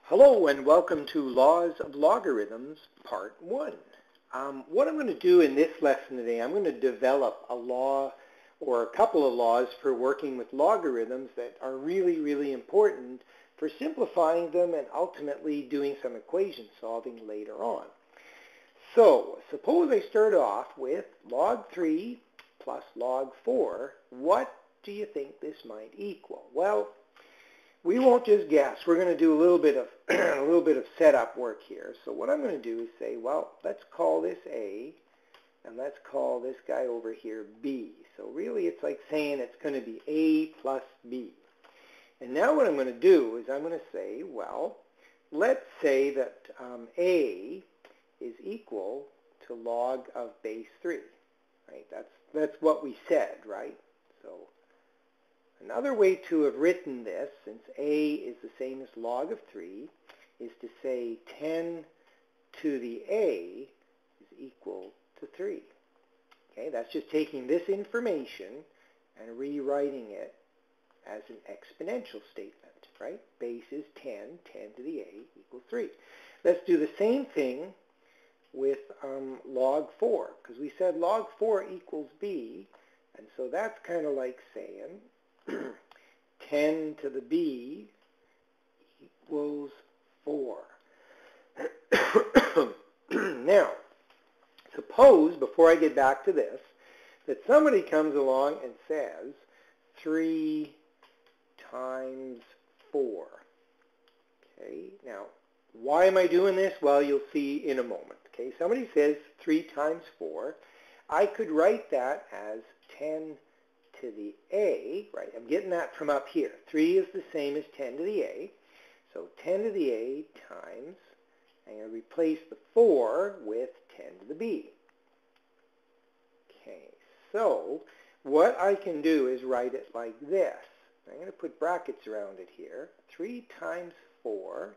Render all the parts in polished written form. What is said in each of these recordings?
Hello and welcome to Laws of Logarithms, Part 1. What I'm going to do in this lesson today, I'm going to develop a law or a couple of laws for working with logarithms that are really important for simplifying them and ultimately doing some equation solving later on. So, suppose I start off with log 3 plus log 4. What do you think this might equal? Well, we won't just guess. We're going to do a little bit of setup work here. So what I'm going to do is say, well, let's call this A, and let's call this guy over here B. So really it's like saying it's going to be A plus B. And now what I'm going to do is I'm going to say, well, let's say that A is equal to log of base 3. Right? That's what we said, right? So another way to have written this, since A is the same as log of 3, is to say 10 to the A is equal to 3. Okay, that's just taking this information and rewriting it as an exponential statement, right? Base is 10, 10 to the A equals 3. Let's do the same thing with log 4, because we said log 4 equals B, and so that's kind of like saying 10 to the B equals 4. Now, suppose, before I get back to this, that somebody comes along and says 3 times 4. Okay, now, why am I doing this? Well, you'll see in a moment. Okay, somebody says 3 times 4. I could write that as 10 to the A, right? I'm getting that from up here. 3 is the same as 10 to the A. So 10 to the A times, I'm going to replace the 4 with 10 to the B. Okay, so what I can do is write it like this. I'm going to put brackets around it here. 3 times 4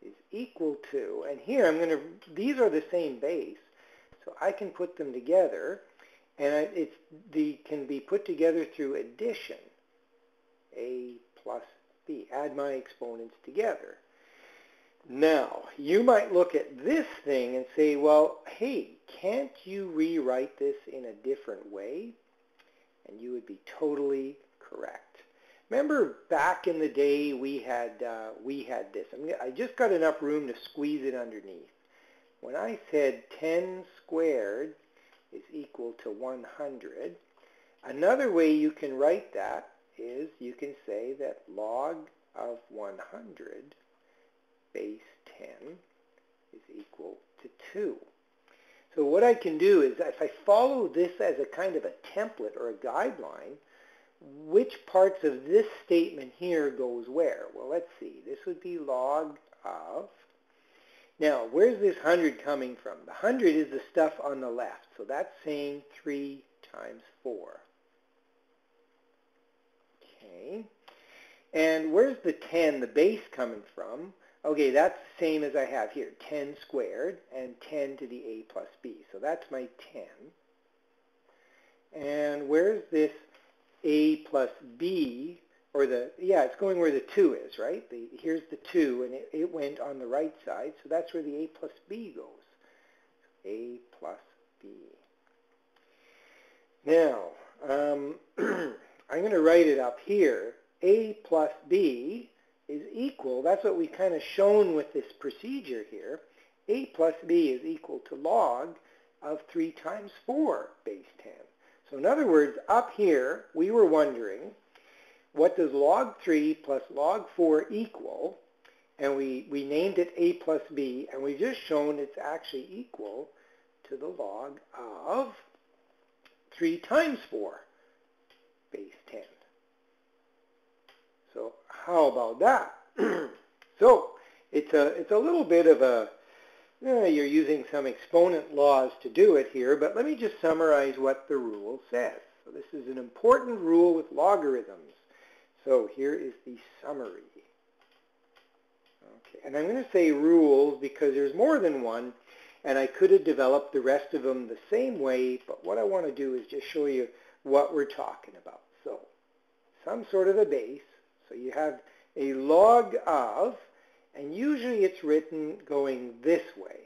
is equal to, and here I'm going to, these are the same base, so I can put them together. And can be put together through addition, A plus B. Add my exponents together. Now, you might look at this thing and say, well, hey, can't you rewrite this in a different way? And you would be totally correct. Remember back in the day we had this. I just got enough room to squeeze it underneath. When I said 10 squared is equal to 100. Another way you can write that is you can say that log of 100 base 10 is equal to 2. So what I can do is if I follow this as a kind of a template or a guideline, which parts of this statement here goes where? Well, let's see. This would be log of. Now, where's this 100 coming from? The 100 is the stuff on the left. So that's saying 3 times 4. Okay. And where's the 10, the base, coming from? Okay, that's the same as I have here. 10 squared and 10 to the A plus B. So that's my 10. And where's this A plus B? Or it's going where the 2 is, right? Here's the 2, and it went on the right side, so that's where the A plus B goes. A plus B. Now, I'm going to write it up here. A plus B is equal, that's what we've kind of shown with this procedure here. A plus B is equal to log of 3 times 4 base 10. So in other words, up here, we were wondering, what does log 3 plus log 4 equal? And we named it A plus B, and we've just shown it's actually equal to the log of 3 times 4 base 10. So how about that? So it's a little bit of a, you're using some exponent laws to do it here, but let me just summarize what the rule says. So this is an important rule with logarithms. So here is the summary. Okay, and I'm going to say rules because there's more than one, and I could have developed the rest of them the same way, but what I want to do is just show you what we're talking about. So some sort of a base. So you have a log of, And usually it's written going this way.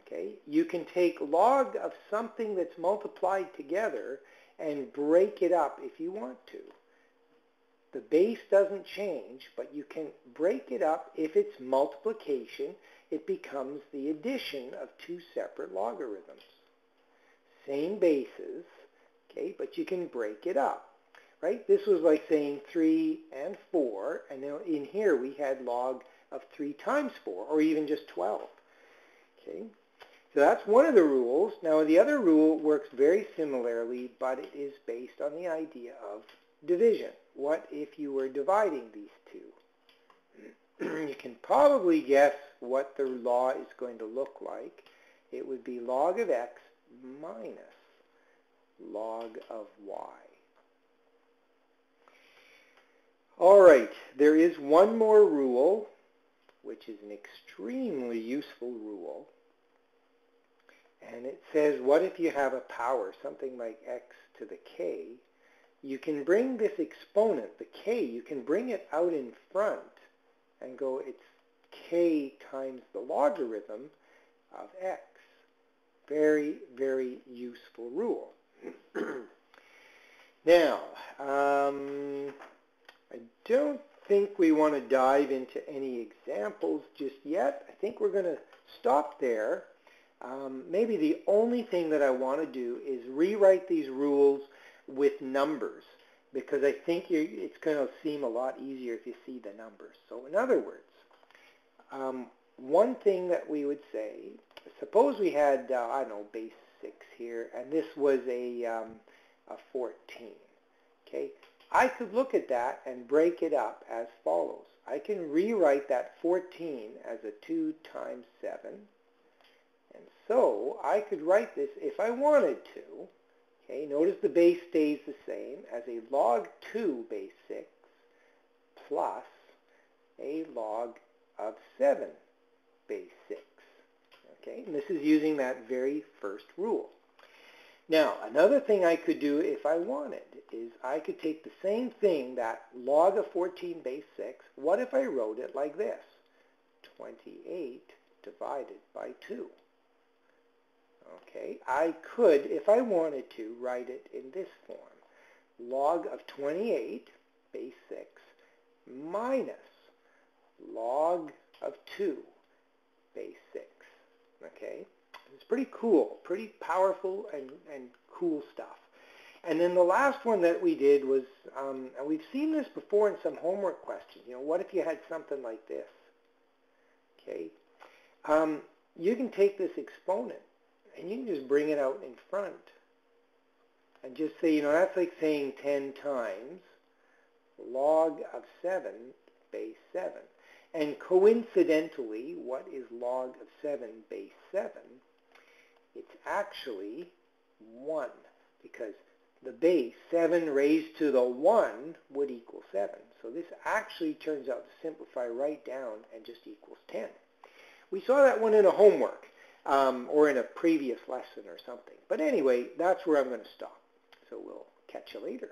Okay? You can take log of something that's multiplied together and break it up if you want to. The base doesn't change, but you can break it up. If it's multiplication, it becomes the addition of two separate logarithms. Same bases, okay, but you can break it up, right? This was like saying 3 and 4, and now in here we had log of 3 times 4, or even just 12, okay? So that's one of the rules. Now the other rule works very similarly, but it is based on the idea of division. What if you were dividing these two? You can probably guess what the law is going to look like. It would be log of x minus log of y. All right, there is one more rule, which is an extremely useful rule. And it says, what if you have a power, something like x to the k? You can bring this exponent, the k, you can bring it out in front and go, it's k times the logarithm of x. Very, very useful rule. Now, I don't think we want to dive into any examples just yet. I think we're going to stop there. Maybe the only thing that I want to do is rewrite these rules with numbers, because I think it's going to seem a lot easier if you see the numbers. So in other words, one thing that we would say, suppose we had, I don't know, base 6 here, and this was a 14. Okay, I could look at that and break it up as follows. I can rewrite that 14 as a 2 times 7. And so I could write this if I wanted to. Okay, notice the base stays the same as a log 2 base 6 plus a log of 7 base 6. Okay, and this is using that very first rule. Now, another thing I could do if I wanted is I could take the same thing, that log of 14 base 6, what if I wrote it like this? 28 divided by 2. Okay, I could, if I wanted to, write it in this form. Log of 28 base 6 minus log of 2 base 6. Okay, it's pretty cool, pretty powerful and cool stuff. And then the last one that we did was, and we've seen this before in some homework questions, you know, what if you had something like this? Okay, you can take this exponent and you can just bring it out in front and just say, you know, that's like saying 10 times log of 7 base 7. And coincidentally, what is log of 7 base 7? It's actually 1, because the base 7 raised to the 1 would equal 7. So this actually turns out to simplify right down and just equals 10. We saw that one in a homework or in a previous lesson or something. But anyway, that's where I'm going to stop. So we'll catch you later.